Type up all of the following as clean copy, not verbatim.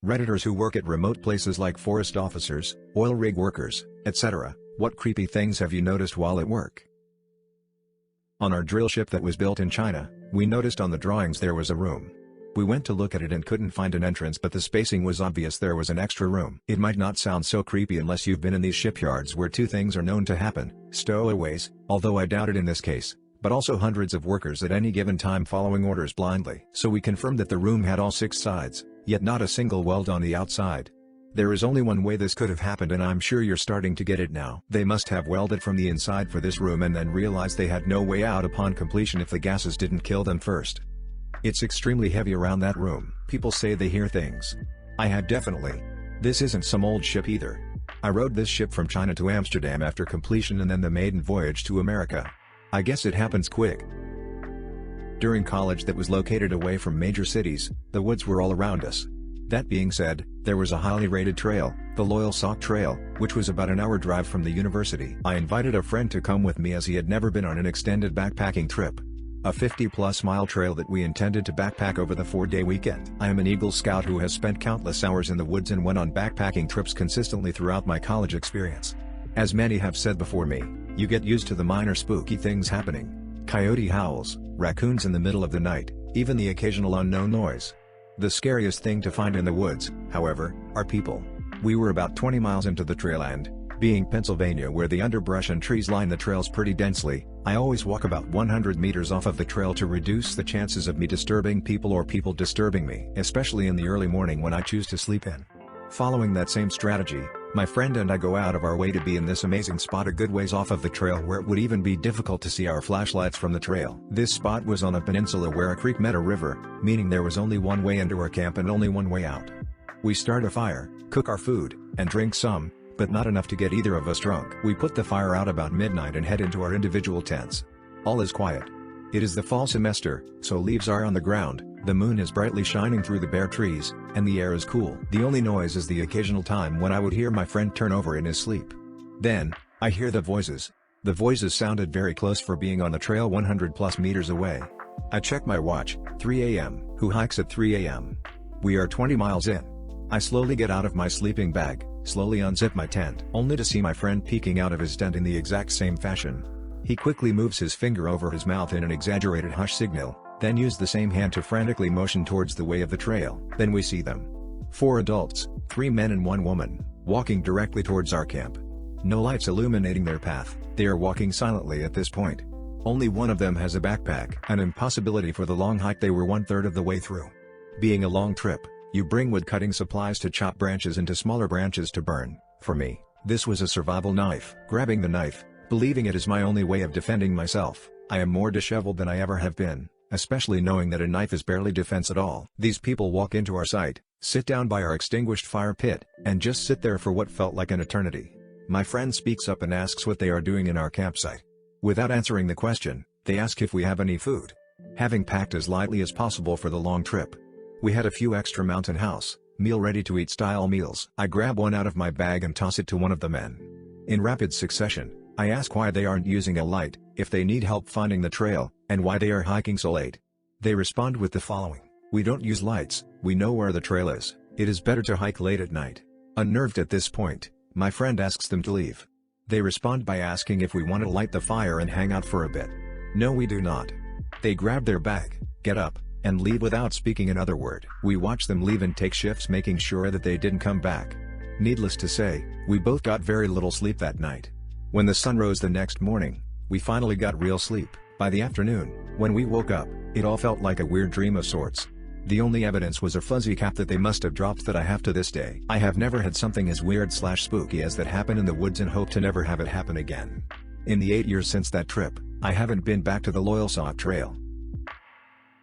Redditors who work at remote places like forest officers, oil rig workers, etc. What creepy things have you noticed while at work? On our drill ship that was built in China, we noticed on the drawings there was a room. We went to look at it and couldn't find an entrance, but the spacing was obvious there was an extra room. It might not sound so creepy unless you've been in these shipyards where two things are known to happen: stowaways, although I doubt it in this case, but also hundreds of workers at any given time following orders blindly. So we confirmed that the room had all 6 sides, yet not a single weld on the outside. There is only one way this could have happened, and I'm sure you're starting to get it now. They must have welded from the inside for this room and then realized they had no way out upon completion if the gases didn't kill them first. It's extremely heavy around that room. People say they hear things. I have definitely. This isn't some old ship either. I rode this ship from China to Amsterdam after completion and then the maiden voyage to America. I guess it happens quick. During college that was located away from major cities, the woods were all around us. That being said, there was a highly rated trail, the Loyal Sock Trail, which was about an hour drive from the university. I invited a friend to come with me as he had never been on an extended backpacking trip. A 50-plus mile trail that we intended to backpack over the 4-day weekend. I am an Eagle Scout who has spent countless hours in the woods and went on backpacking trips consistently throughout my college experience. As many have said before me, you get used to the minor spooky things happening. Coyote howls, raccoons in the middle of the night, even the occasional unknown noise. The scariest thing to find in the woods, however, are people. We were about 20 miles into the trail and, being Pennsylvania where the underbrush and trees line the trails pretty densely, I always walk about 100 meters off of the trail to reduce the chances of me disturbing people or people disturbing me, especially in the early morning when I choose to sleep in. Following that same strategy, my friend and I go out of our way to be in this amazing spot a good ways off of the trail where it would even be difficult to see our flashlights from the trail. This spot was on a peninsula where a creek met a river, meaning there was only one way into our camp and only one way out. We start a fire, cook our food, and drink some, but not enough to get either of us drunk. We put the fire out about midnight and head into our individual tents. All is quiet. It is the fall semester, so leaves are on the ground, the moon is brightly shining through the bare trees, and the air is cool. The only noise is the occasional time when I would hear my friend turn over in his sleep. Then, I hear the voices. The voices sounded very close for being on the trail 100+ meters away. I check my watch, 3 a.m. Who hikes at 3 a.m.? We are 20 miles in. I slowly get out of my sleeping bag, slowly unzip my tent, only to see my friend peeking out of his tent in the exact same fashion. He quickly moves his finger over his mouth in an exaggerated hush signal, then used the same hand to frantically motion towards the way of the trail. Then we see them. 4 adults, 3 men and 1 woman, walking directly towards our camp. No lights illuminating their path, they are walking silently at this point. Only one of them has a backpack, an impossibility for the long hike they were 1/3 of the way through. Being a long trip, you bring wood cutting supplies to chop branches into smaller branches to burn. For me, this was a survival knife. Grabbing the knife, believing it is my only way of defending myself, I am more disheveled than I ever have been, especially knowing that a knife is barely defense at all. These people walk into our site, sit down by our extinguished fire pit, and just sit there for what felt like an eternity. My friend speaks up and asks what they are doing in our campsite. Without answering the question, they ask if we have any food. Having packed as lightly as possible for the long trip, we had a few extra Mountain House, meal ready to eat style meals. I grab one out of my bag and toss it to one of the men. In rapid succession, I ask why they aren't using a light, if they need help finding the trail, and why they are hiking so late. They respond with the following: "We don't use lights, we know where the trail is, it is better to hike late at night." Unnerved at this point, my friend asks them to leave. They respond by asking if we want to light the fire and hang out for a bit. No, we do not. They grab their bag, get up, and leave without speaking another word. We watch them leave and take shifts making sure that they didn't come back. Needless to say, we both got very little sleep that night. When the sun rose the next morning, we finally got real sleep. By the afternoon, when we woke up, it all felt like a weird dream of sorts. The only evidence was a fuzzy cap that they must have dropped that I have to this day. I have never had something as weird/spooky as that happen in the woods and hope to never have it happen again. In the 8 years since that trip, I haven't been back to the Loyal Sock Trail.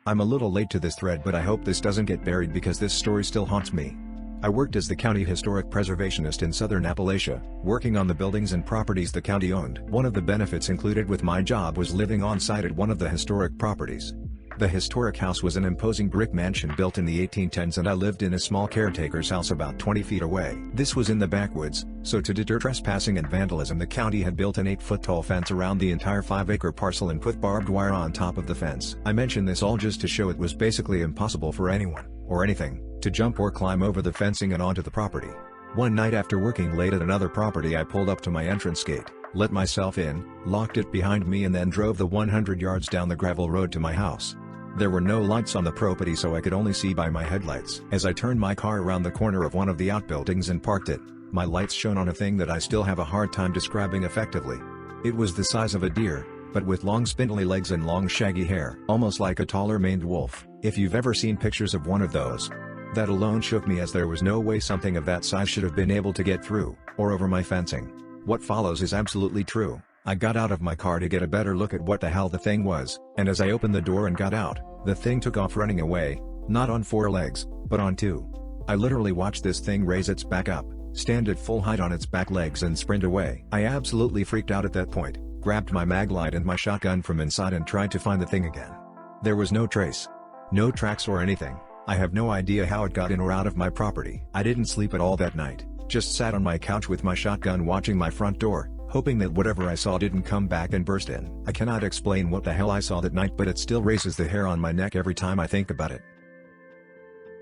I'm a little late to this thread, but I hope this doesn't get buried because this story still haunts me. I worked as the county historic preservationist in southern Appalachia, working on the buildings and properties the county owned. One of the benefits included with my job was living on site at one of the historic properties. The historic house was an imposing brick mansion built in the 1810s, and I lived in a small caretaker's house about 20 feet away. This was in the backwoods, so to deter trespassing and vandalism the county had built an 8-foot-tall fence around the entire 5-acre parcel and put barbed wire on top of the fence. I mention this all just to show it was basically impossible for anyone, or anything, to jump or climb over the fencing and onto the property. One night after working late at another property, I pulled up to my entrance gate, let myself in, locked it behind me and then drove the 100 yards down the gravel road to my house. There were no lights on the property, so I could only see by my headlights. As I turned my car around the corner of one of the outbuildings and parked it, my lights shone on a thing that I still have a hard time describing effectively. It was the size of a deer, but with long spindly legs and long shaggy hair, almost like a taller maned wolf, if you've ever seen pictures of one of those. That alone shook me, as there was no way something of that size should have been able to get through, or over my fencing. What follows is absolutely true. I got out of my car to get a better look at what the hell the thing was, and as I opened the door and got out, the thing took off running away, not on 4 legs, but on 2. I literally watched this thing raise its back up, stand at full height on its back legs and sprint away. I absolutely freaked out at that point, grabbed my mag light and my shotgun from inside and tried to find the thing again. There was no trace. No tracks or anything. I have no idea how it got in or out of my property. I didn't sleep at all that night, just sat on my couch with my shotgun watching my front door, hoping that whatever I saw didn't come back and burst in. I cannot explain what the hell I saw that night, but it still raises the hair on my neck every time I think about it.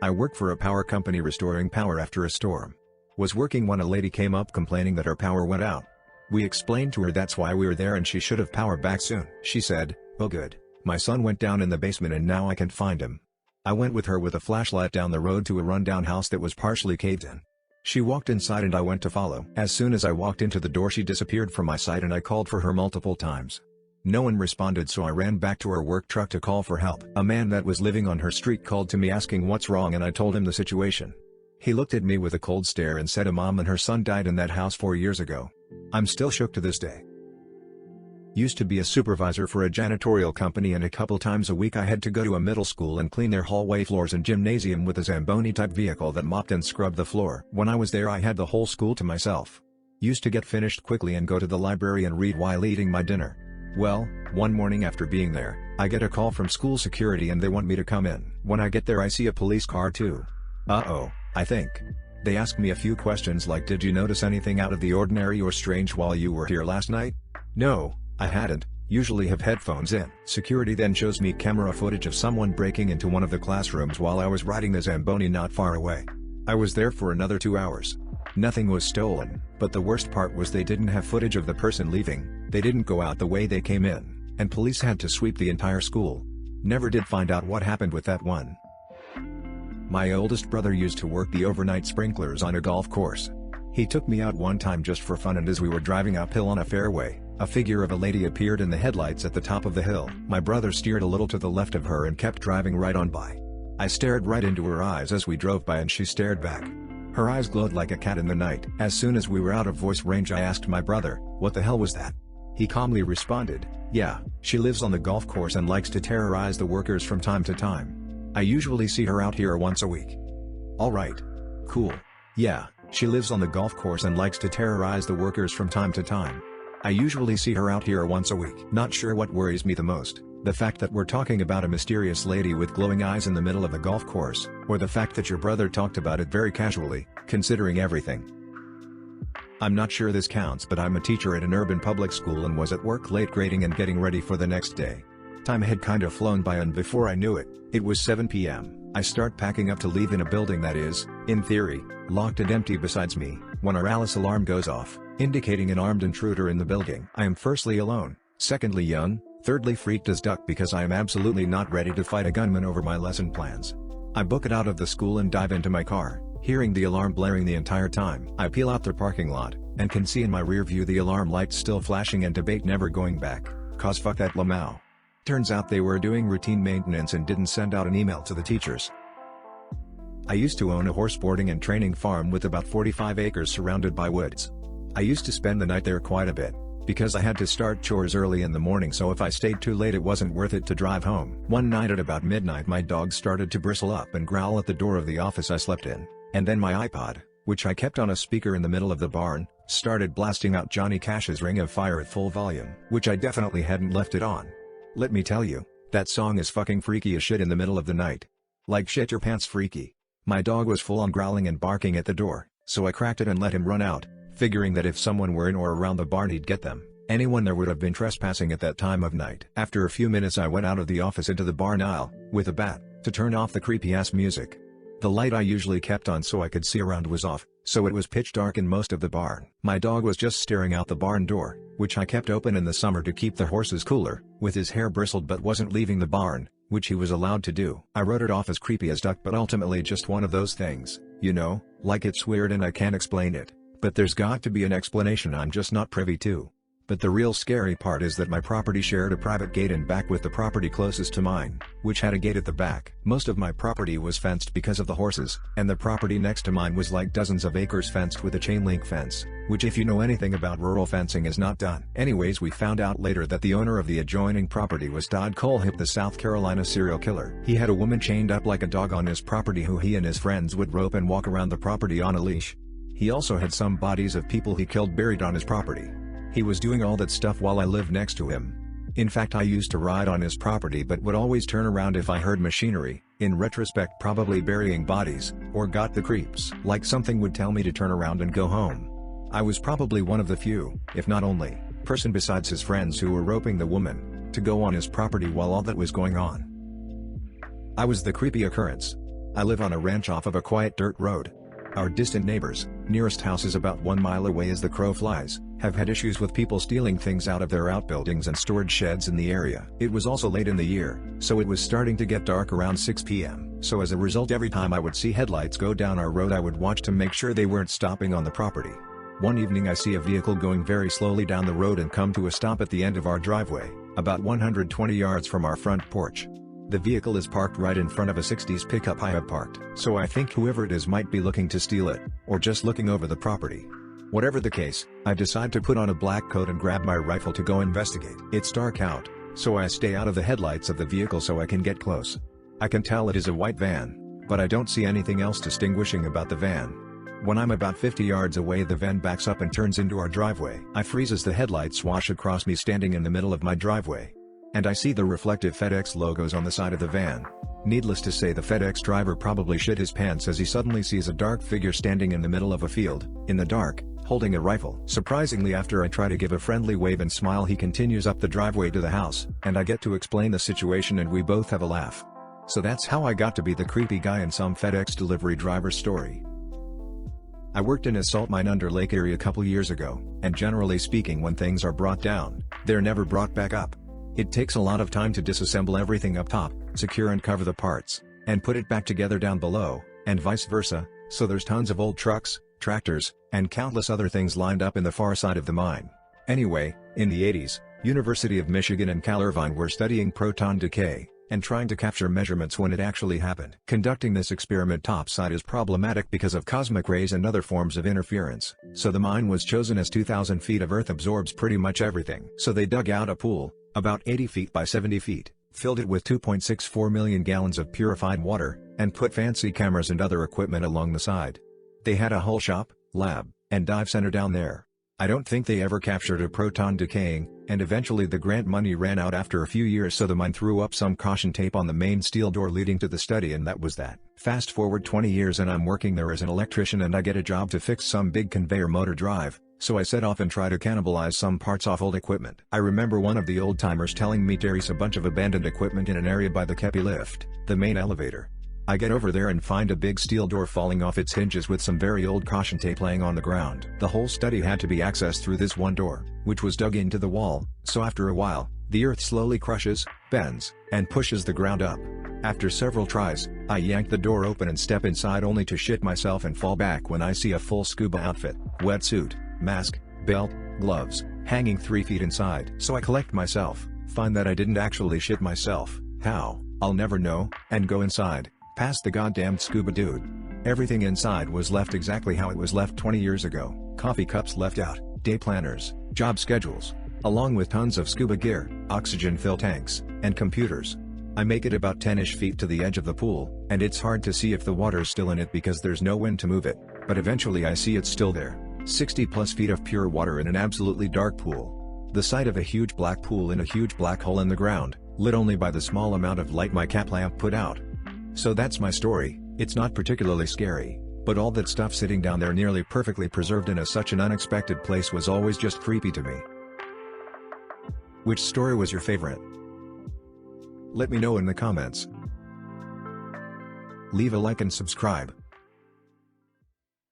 I work for a power company restoring power after a storm. Was working when a lady came up complaining that her power went out. We explained to her that's why we were there and she should have power back soon. She said, "Oh good, my son went down in the basement and now I can find him." I went with her with a flashlight down the road to a rundown house that was partially caved in. She walked inside and I went to follow. As soon as I walked into the door, she disappeared from my sight and I called for her multiple times. No one responded, so I ran back to her work truck to call for help. A man that was living on her street called to me asking what's wrong and I told him the situation. He looked at me with a cold stare and said a mom and her son died in that house 4 years ago. I'm still shook to this day. Used to be a supervisor for a janitorial company, and a couple times a week I had to go to a middle school and clean their hallway floors and gymnasium with a Zamboni-type vehicle that mopped and scrubbed the floor. When I was there I had the whole school to myself. Used to get finished quickly and go to the library and read while eating my dinner. Well, one morning after being there, I get a call from school security and they want me to come in. When I get there I see a police car too. Uh-oh, I think. They ask me a few questions like, did you notice anything out of the ordinary or strange while you were here last night? No, I hadn't, usually have headphones in. Security then shows me camera footage of someone breaking into one of the classrooms while I was riding the Zamboni not far away. I was there for another 2 hours. Nothing was stolen, but the worst part was they didn't have footage of the person leaving. They didn't go out the way they came in, and police had to sweep the entire school. Never did find out what happened with that one. My oldest brother used to work the overnight sprinklers on a golf course. He took me out one time just for fun, and as we were driving uphill on a fairway, a figure of a lady appeared in the headlights at the top of the hill. My brother steered a little to the left of her and kept driving right on by. I stared right into her eyes as we drove by and she stared back. Her eyes glowed like a cat in the night. As soon as we were out of voice range I asked my brother, "What the hell was that?" He calmly responded, "Yeah, she lives on the golf course and likes to terrorize the workers from time to time. I usually see her out here once a week." "Alright. Cool. Yeah, she lives on the golf course and likes to terrorize the workers from time to time. I usually see her out here once a week." Not sure what worries me the most, the fact that we're talking about a mysterious lady with glowing eyes in the middle of the golf course, or the fact that your brother talked about it very casually, considering everything. I'm not sure this counts, but I'm a teacher at an urban public school and was at work late grading and getting ready for the next day. Time had kind of flown by and before I knew it, it was 7 p.m. I start packing up to leave in a building that is, in theory, locked and empty besides me, when our Alice alarm goes off, indicating an armed intruder in the building. I am firstly alone, secondly young, thirdly freaked as duck because I am absolutely not ready to fight a gunman over my lesson plans. I book it out of the school and dive into my car, hearing the alarm blaring the entire time. I peel out the parking lot, and can see in my rear view the alarm lights still flashing and debate never going back, cause fuck that Lamau. Turns out they were doing routine maintenance and didn't send out an email to the teachers. I used to own a horse boarding and training farm with about 45 acres surrounded by woods. I used to spend the night there quite a bit, because I had to start chores early in the morning, so if I stayed too late it wasn't worth it to drive home. One night at about midnight my dog started to bristle up and growl at the door of the office I slept in, and then my iPod, which I kept on a speaker in the middle of the barn, started blasting out Johnny Cash's Ring of Fire at full volume, which I definitely hadn't left it on. Let me tell you, that song is fucking freaky as shit in the middle of the night. Like shit your pants freaky. My dog was full on growling and barking at the door, so I cracked it and let him run out, figuring that if someone were in or around the barn he'd get them. Anyone there would have been trespassing at that time of night. After a few minutes I went out of the office into the barn aisle, with a bat, to turn off the creepy ass music. The light I usually kept on so I could see around was off, so it was pitch dark in most of the barn. My dog was just staring out the barn door, which I kept open in the summer to keep the horses cooler, with his hair bristled but wasn't leaving the barn, which he was allowed to do. I wrote it off as creepy as duck, but ultimately just one of those things, you know, like it's weird and I can't explain it, but there's got to be an explanation I'm just not privy to. But the real scary part is that my property shared a private gate in back with the property closest to mine, which had a gate at the back. Most of my property was fenced because of the horses, and the property next to mine was like dozens of acres fenced with a chain link fence, which if you know anything about rural fencing is not done. Anyways, we found out later that the owner of the adjoining property was Todd Colehip, the South Carolina serial killer. He had a woman chained up like a dog on his property who he and his friends would rope and walk around the property on a leash. He also had some bodies of people he killed buried on his property. He was doing all that stuff while I lived next to him. In fact, I used to ride on his property but would always turn around if I heard machinery, in retrospect probably burying bodies, or got the creeps. Like something would tell me to turn around and go home. I was probably one of the few, if not only, person besides his friends who were roping the woman to go on his property while all that was going on. I was the creepy occurrence. I live on a ranch off of a quiet dirt road. Our distant neighbors, nearest house is about 1 mile away as the crow flies, have had issues with people stealing things out of their outbuildings and storage sheds in the area. It was also late in the year, so it was starting to get dark around 6 p.m. So as a result, every time I would see headlights go down our road I would watch to make sure they weren't stopping on the property. One evening I see a vehicle going very slowly down the road and come to a stop at the end of our driveway, about 120 yards from our front porch. The vehicle is parked right in front of a 60s pickup I have parked. So I think whoever it is might be looking to steal it, or just looking over the property. Whatever the case, I decide to put on a black coat and grab my rifle to go investigate. It's dark out, so I stay out of the headlights of the vehicle so I can get close. I can tell it is a white van, but I don't see anything else distinguishing about the van. When I'm about 50 yards away, the van backs up and turns into our driveway. I freeze as the headlights swash across me standing in the middle of my driveway. And I see the reflective FedEx logos on the side of the van. Needless to say, the FedEx driver probably shit his pants as he suddenly sees a dark figure standing in the middle of a field, in the dark, holding a rifle. Surprisingly, after I try to give a friendly wave and smile, he continues up the driveway to the house, and I get to explain the situation and we both have a laugh. So that's how I got to be the creepy guy in some FedEx delivery driver's story. I worked in a salt mine under Lake Erie a couple years ago, and generally speaking, when things are brought down, they're never brought back up. It takes a lot of time to disassemble everything up top, secure and cover the parts, and put it back together down below, and vice versa, so there's tons of old trucks, tractors, and countless other things lined up in the far side of the mine. Anyway, in the 80s, University of Michigan and Cal Irvine were studying proton decay, and trying to capture measurements when it actually happened. Conducting this experiment topside is problematic because of cosmic rays and other forms of interference, so the mine was chosen as 2,000 feet of earth absorbs pretty much everything. So they dug out a pool, about 80 feet by 70 feet, filled it with 2.64 million gallons of purified water, and put fancy cameras and other equipment along the side. They had a whole shop, lab, and dive center down there. I don't think they ever captured a proton decaying, and eventually the grant money ran out after a few years, so the mine threw up some caution tape on the main steel door leading to the study, and that was that. Fast forward 20 years and I'm working there as an electrician, and I get a job to fix some big conveyor motor drive, so I set off and try to cannibalize some parts off old equipment. I remember one of the old timers telling me there's a bunch of abandoned equipment in an area by the Kepi lift, the main elevator. I get over there and find a big steel door falling off its hinges with some very old caution tape laying on the ground. The whole study had to be accessed through this one door, which was dug into the wall, so after a while, the earth slowly crushes, bends, and pushes the ground up. After several tries, I yank the door open and step inside only to shit myself and fall back when I see a full scuba outfit, wetsuit, mask, belt, gloves, hanging 3 feet inside. So I collect myself, find that I didn't actually shit myself, how, I'll never know, and go inside. Past the goddamned scuba dude. Everything inside was left exactly how it was left 20 years ago. Coffee cups left out, day planners, job schedules, along with tons of scuba gear, oxygen fill tanks, and computers. I make it about 10-ish feet to the edge of the pool, and it's hard to see if the water's still in it because there's no wind to move it, but eventually I see it's still there. 60 plus feet of pure water in an absolutely dark pool. The sight of a huge black pool in a huge black hole in the ground, lit only by the small amount of light my cap lamp put out. So that's my story. It's not particularly scary, but all that stuff sitting down there nearly perfectly preserved in such an unexpected place was always just creepy to me. Which story was your favorite? Let me know in the comments. Leave a like and subscribe.